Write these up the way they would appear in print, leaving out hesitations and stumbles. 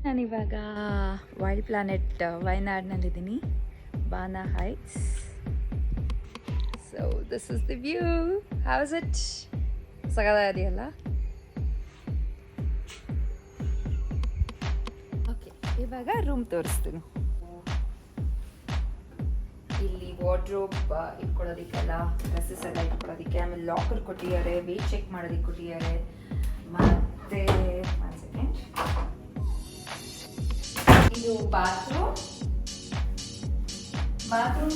ನಾನಿವಾಗ Wild Planet ವಯನಾಡ್ನಲ್ಲಿದ್ದೀನಿ, Bana Heights. So this is the view. How is it? ಸಗದಾದಿಯಲ್ಲ. Okay, ಇವಾಗ ರೂಮ್ ತೋರಿಸ್ತೀನಿ. ಇಲ್ಲಿ ವಾರ್ಡ್ರೋಬ್ ಇಟ್ಕೊಳ್ಳೋದಕ್ಕೆಲ್ಲ, ಡ್ರೆಸ್ಸಸ್ ಎಲ್ಲ ಇಟ್ಕೊಳ್ಳೋದಕ್ಕೆ, ಆಮೇಲೆ ಲಾಕರ್ ಕೊಟ್ಟಿದ್ದಾರೆ, ವೇಟ್ ಚೆಕ್ ಮಾಡೋದಕ್ಕೆ ಕೊಟ್ಟಿದ್ದಾರೆ. ಮತ್ತೆ ಒಂದು ಸೆಕೆಂಡ್, ಇದು ಬಾತ್ರೂಮ್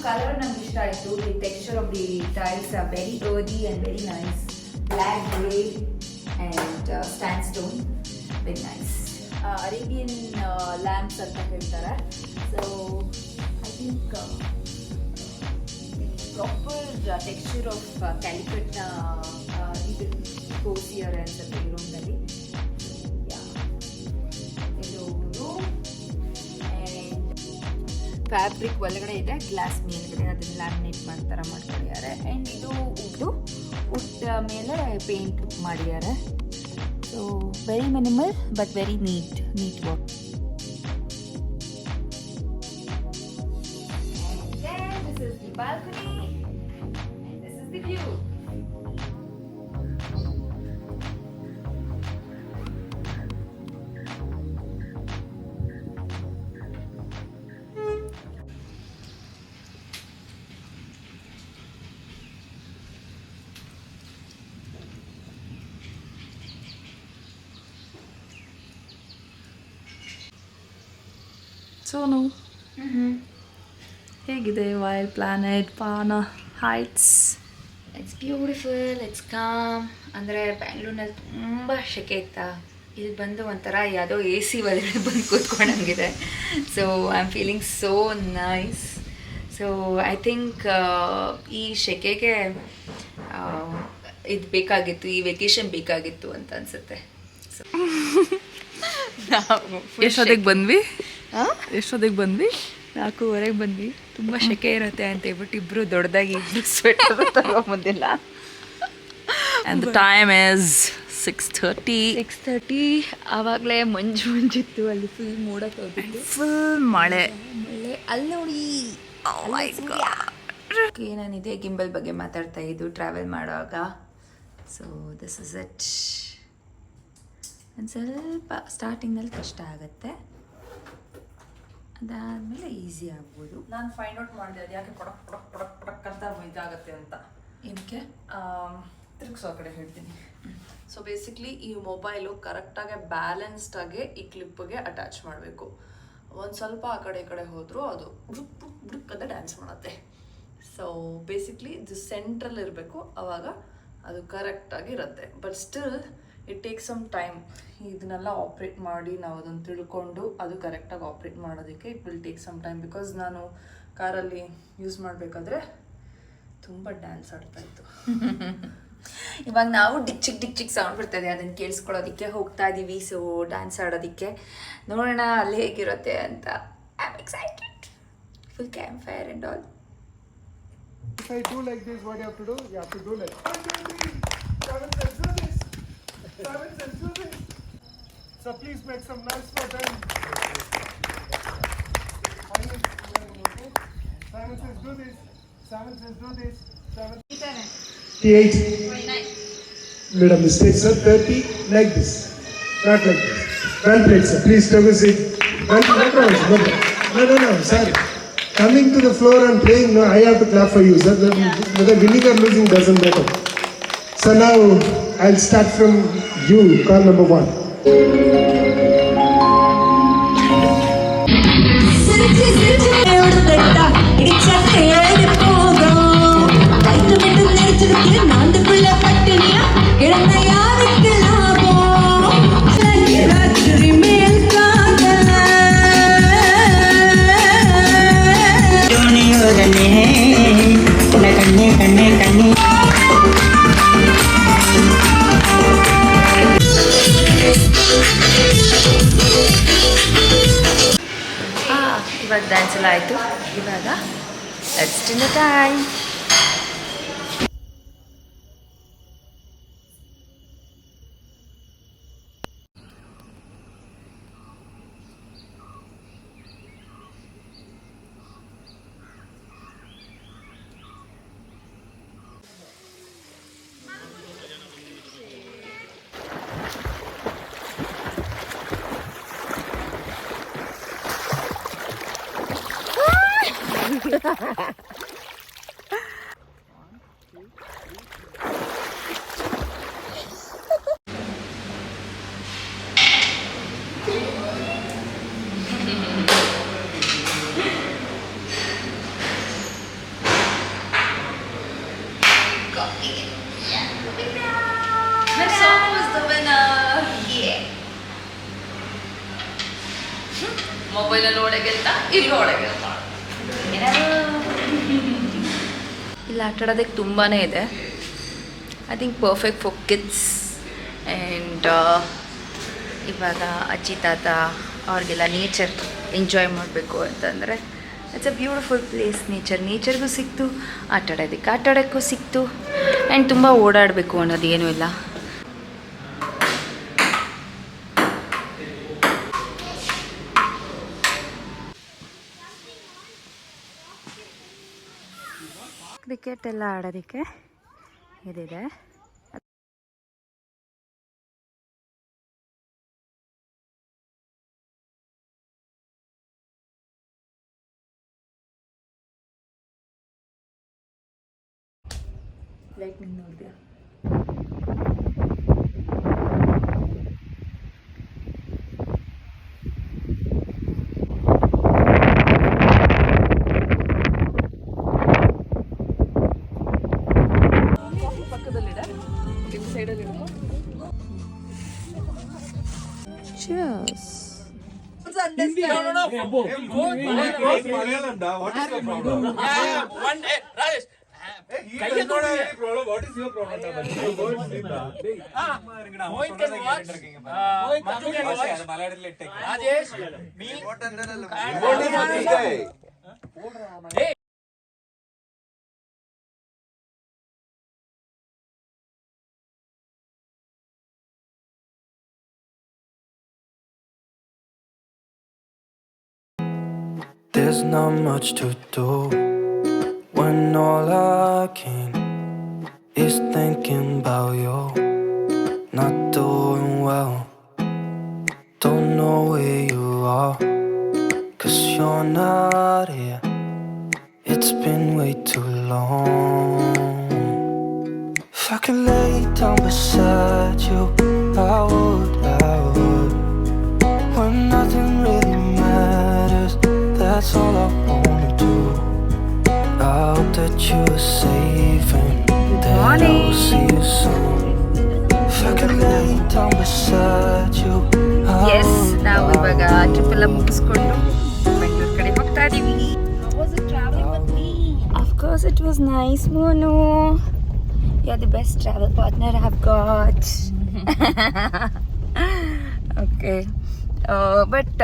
ಕಲರ್ ನಂಗೆ ಇಷ್ಟ ಆಯಿತು. The texture of the tiles are very earthy and very nice. Black, grey and sandstone, very nice. Arabian lamps ಅಂತ ಹೇಳ್ತಾರೆ. So I think proper texture of calicut ಇದು ಕೋಸಿಯರ್ ಅನ್ಸುತ್ತೆ ಈ ರೂಮ್ನಲ್ಲಿ. ಫ್ಯಾಬ್ರಿಕ್ ಒಳಗಡೆ ಇದೆ, ಗ್ಲಾಸ್ ಮೇಲ್ಗಡೆ ಅದನ್ನ ಲ್ಯಾಮಿನೇಟ್ ಮಾಡ್ಕೊಂಡಿದ್ದಾರೆ. ಆ್ಯಂಡ್ ಇದು ವುಡ್ ಮೇಲೆ ಪೇಂಟ್ ಮಾಡಿದ್ದಾರೆ. So very minimal but very neat work. This is the balcony and this is the view. Sonu, ಹೇಗಿದೆ Wild Planet Bana Heights? It's beautiful, it's calm. ಅಂದರೆ ಬ್ಯಾಂಗ್ಳೂರ್ನಲ್ಲಿ ತುಂಬ ಸೆಕೆ ಇತ್ತಾ, ಇಲ್ಲಿ ಬಂದು ಒಂಥರ ಯಾವುದೋ AC ಒಳಗಡೆ ಬಂದು ಕೂತ್ಕೊಂಡಂಗಿದೆ. So I am feeling so nice. So I think ಈ ಸೆಕೆಗೆ ಇದು ಬೇಕಾಗಿತ್ತು, ಈ ವೆಕೇಶನ್ ಬೇಕಾಗಿತ್ತು ಅಂತ ಅನಿಸುತ್ತೆ. ಸೊ ಎಷ್ಟೊತ್ತಿಗೆ ಬಂದ್ವಿ? 4:15 ಬಂದ್ವಿ. ತುಂಬ ಸೆಕೆ ಇರುತ್ತೆ ಅಂತ ಹೇಳ್ಬಿಟ್ಟು ಇಬ್ಬರು ದೊಡ್ಡದಾಗಿ ಸ್ವೆಟರ್ ತಗೊಂಬಂದಿಲ್ಲ. And the time is 6:30. ಆವಾಗಲೇ ಮಂಜಿತ್ತು, ಅಲ್ಲಿ ಫುಲ್ ಮೋಡಕ್ಕೆ ಹೋಗಿತ್ತು, ಫುಲ್ ಮಳೆ. ಅಲ್ಲಿ ನೋಡಿ ಏನೇನಿದೆ. ಗಿಂಬಲ್ ಬಗ್ಗೆ ಮಾತಾಡ್ತಾ ಇದ್ದು ಟ್ರಾವೆಲ್ ಮಾಡುವಾಗ. So this is it. ಒಂದು ಸ್ವಲ್ಪ ಸ್ಟಾರ್ಟಿಂಗ್ನಲ್ಲಿ ಕಷ್ಟ ಆಗುತ್ತೆ, ಅದಾದಮೇಲೆ ಈಸಿ ಆಗ್ಬೋದು. ನಾನು ಫೈಂಡ್ ಔಟ್ ಮಾಡಿದೆ ಅದು ಯಾಕೆ ಪಡಕ್ ಅಂತ ಇದಾಗುತ್ತೆ ಅಂತ. ಏನಕ್ಕೆ ತಿರುಗಿಸೋ ಆ ಕಡೆ ಹೇಳ್ತೀನಿ. ಸೊ ಬೇಸಿಕ್ಲಿ ಈ ಮೊಬೈಲು ಕರೆಕ್ಟಾಗಿ ಬ್ಯಾಲೆನ್ಸ್ಡಾಗಿ ಈ ಕ್ಲಿಪ್ಗೆ ಅಟ್ಯಾಚ್ ಮಾಡಬೇಕು. ಒಂದು ಸ್ವಲ್ಪ ಆ ಕಡೆ ಈ ಕಡೆ ಹೋದರೂ ಅದು ಬುಡುಕ್ ಅಂತ ಡ್ಯಾನ್ಸ್ ಮಾಡುತ್ತೆ. ಸೊ ಬೇಸಿಕ್ಲಿ ಇದು ಸೆಂಟ್ರಲ್ಲಿ ಇರಬೇಕು, ಆವಾಗ ಅದು ಕರೆಕ್ಟಾಗಿ ಇರುತ್ತೆ. But still it take some time. ಇದನ್ನೆಲ್ಲ ಆಪ್ರೇಟ್ ಮಾಡಿ ನಾವು ಅದನ್ನು ತಿಳ್ಕೊಂಡು ಅದು ಕರೆಕ್ಟಾಗಿ ಆಪ್ರೇಟ್ ಮಾಡೋದಕ್ಕೆ it will take some time. Because ನಾನು ಕಾರಲ್ಲಿ ಯೂಸ್ ಮಾಡಬೇಕಾದ್ರೆ ತುಂಬ ಡ್ಯಾನ್ಸ್ ಆಡ್ತಾಯಿತ್ತು. ಇವಾಗ ನಾವು ಡಿಕ್ ಸೌಂಡ್ ಬರ್ತದೆ, ಅದನ್ನು ಕೇಳಿಸ್ಕೊಳ್ಳೋದಕ್ಕೆ ಹೋಗ್ತಾ ಇದ್ದೀವಿ. ಸೊ ಡ್ಯಾನ್ಸ್ ಆಡೋದಕ್ಕೆ ನೋಡೋಣ ಅಲ್ಲಿ ಹೇಗಿರುತ್ತೆ ಅಂತ. I am excited. Full camp fire and all. If I do like this, what you have to do? You have to do like so please make some noise for them. Simon says do this. 38. Made a mistake, sir. 30 like this, not like this. Well played, sir. Please take a seat. No, sir. Coming to the floor and playing, no, I have to clap for you, sir. Whether winning or losing doesn't matter. So now I'll start from you, call number 1. ಇವಾಗ dance ಎಲ್ಲ ಆಯಿತು. ಇವಾಗ let's dinner time. ಮೊಬೈಲಲ್ಲಿ ಒಳಗೆಲ್ತಾ ಇಲ್ಲಿ ಒಳಗೆಲ್ತಾ ಇಲ್ಲಿ ಆಟ ಆಡೋದಕ್ಕೆ ತುಂಬಾ ಇದೆ. I think perfect for kids. And ಇವಾಗ ಅಜ್ಜಿ ತಾತ ಅವ್ರಿಗೆಲ್ಲ ನೇಚರ್ ಎಂಜಾಯ್ ಮಾಡಬೇಕು ಅಂತಂದರೆ ಇಟ್ಸ್ ಅ ಬ್ಯೂಟಿಫುಲ್ ಪ್ಲೇಸ್. ನೇಚರ್ಗೂ ಸಿಕ್ತು, ಆಟ ಆಡೋಕ್ಕೂ ಸಿಕ್ತು. ಆ್ಯಂಡ್ ತುಂಬ ಓಡಾಡಬೇಕು ಅನ್ನೋದು ಏನೂ ಇಲ್ಲ. ಕ್ರಿಕೆಟ್ ಎಲ್ಲ ಆಡೋದಕ್ಕೆ ಇದಿದೆ. ಲೈಟ್ನಿಂಗ್ ನೋಡಿದ್ಯಾ? Cheers. There's not much to do when all I can is thinking about you. Not doing well, don't know where you are, 'cause you're not here. It's been way too long. If I could lay down beside you, I would. When nothing really matters, that's all I wanna do. I hope that you are safe and that I will see you soon. If I could lay down beside you, yes, ನಾವು ಇವಾಗ trip ಎಲ್ಲ ಮುಗಿಸ್ಕೊಂಡು ಬೆಂಗಳೂರು ಕಡೆ ಹೋಗ್ತಾ ಇದೀವಿ. Of course it was nice, Monu. You're the best travel partner I've got. Okay. But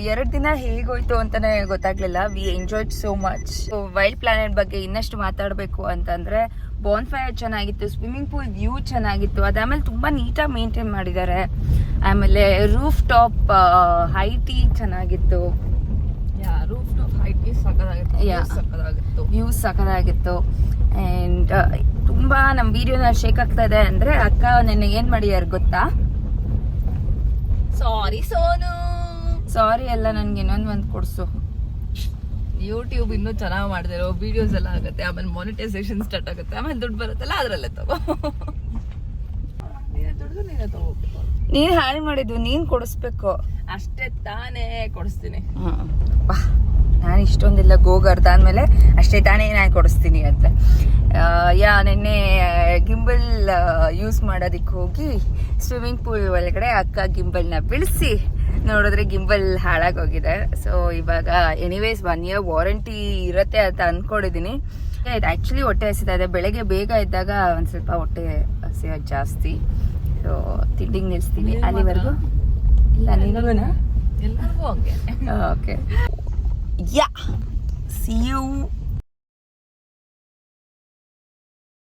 2 ದಿನ ಹೇಗೋಯ್ತು ಅಂತಲೇ ಗೊತ್ತಾಗಲಿಲ್ಲ. We enjoyed so much. Wild planet ಬಗ್ಗೆ ಇನ್ನಷ್ಟು ಮಾತಾಡಬೇಕು ಅಂತಂದರೆ ಬಾನ್ ಫೈರ್ ಚೆನ್ನಾಗಿತ್ತು, ಸ್ವಿಮ್ಮಿಂಗ್ ಪೂಲ್ ವ್ಯೂ ಚೆನ್ನಾಗಿತ್ತು, ಅದಾದಮೇಲೆ ತುಂಬ ನೀಟಾಗಿ ಮೇಂಟೈನ್ ಮಾಡಿದ್ದಾರೆ. ಆಮೇಲೆ ರೂಫ್ ಟಾಪ್ ಹೈಟಿ ಚೆನ್ನಾಗಿತ್ತು. ರೂಫ್ ಟಾಪ್ ಹೈಟ್ ವ್ಯೂಸ್ ಸಖತ್ತಾಗಿತ್ತು. ಆ್ಯಂಡ್ ತುಂಬ ನಮ್ಮ ವೀಡಿಯೋನ ಶೇಕ್ ಆಗ್ತಾ ಇದೆ ಅಂದರೆ ಅಕ್ಕ ನೆನ್ನೆ ಏನು ಮಾಡಿದಾರೆ ಗೊತ್ತಾ? ಸಾರಿ ಸೋನು, ಸಾರಿ ಎಲ್ಲ ನನಗೆ ಇನ್ನೊಂದು ಕೊಡ್ಸು. ಯೂಟ್ಯೂಬ್ ಇನ್ನೂ ಚೆನ್ನಾಗಿ ಮಾಡಿದಿರೋ ವಿಡಿಯೋಸ್ ಎಲ್ಲ ಆಗುತ್ತೆ, ಆಮೇಲೆ ಮಾನಿಟೈಸೇಷನ್ ಸ್ಟಾರ್ಟ್ ಆಗುತ್ತೆ, ಆಮೇಲೆ ದುಡ್ಡು ಬರುತ್ತಲ್ಲ ಅದರಲ್ಲೇ ತಗೋ. ನೀನೇ ತಗೋಬೇಕು. ನೀನು ಹಾಳು ಮಾಡಿದ್ದು ನೀನು ಕೊಡಿಸ್ಬೇಕು ಅಷ್ಟೇ ತಾನೇ, ಕೊಡಿಸ್ತೀನಿ. ನಾನು ಇಷ್ಟೊಂದಿಲ್ಲ ಗೋಗರ್ದ ಆದಮೇಲೆ ಅಷ್ಟೇ ತಾನೇ ನಾನು ಕೊಡಿಸ್ತೀನಿ ಅಂತ. ನೆನ್ನೆ ಗಿಂಬಲ್ ಯೂಸ್ ಮಾಡೋದಕ್ಕೆ ಹೋಗಿ ಸ್ವಿಮ್ಮಿಂಗ್ ಪೂಲ್ ಒಳಗಡೆ ಅಕ್ಕ ಗಿಂಬಲ್ನ ಬೀಳಿಸಿ ನೋಡಿದ್ರೆ ಗಿಂಬಲ್ ಹಾಳಾಗೋಗಿದೆ. ಸೊ ಇವಾಗ ಎನಿವೇಸ್ 1 year ವಾರಂಟಿ ಇರುತ್ತೆ ಅಂತ ಅಂದ್ಕೊಂಡಿದ್ದೀನಿ. ಇದು ಆ್ಯಕ್ಚುಲಿ ಹೊಟ್ಟೆ ಹಸಿತಾ ಇದೆ. ಬೆಳಗ್ಗೆ ಬೇಗ ಇದ್ದಾಗ ಒಂದು ಸ್ವಲ್ಪ ಹೊಟ್ಟೆ ಹಸಿಯೋದು ಜಾಸ್ತಿ. ಸೊ ತಿಂಡಿಗೆ ನಿಲ್ಲಿಸ್ತೀನಿ ಅಲ್ಲಿವರೆಗೂ. ಇಲ್ಲ ನಿನಗೂ ಎಲ್ಲರಿಗೂ ಹಂಗೆ. Okay, yeah, C you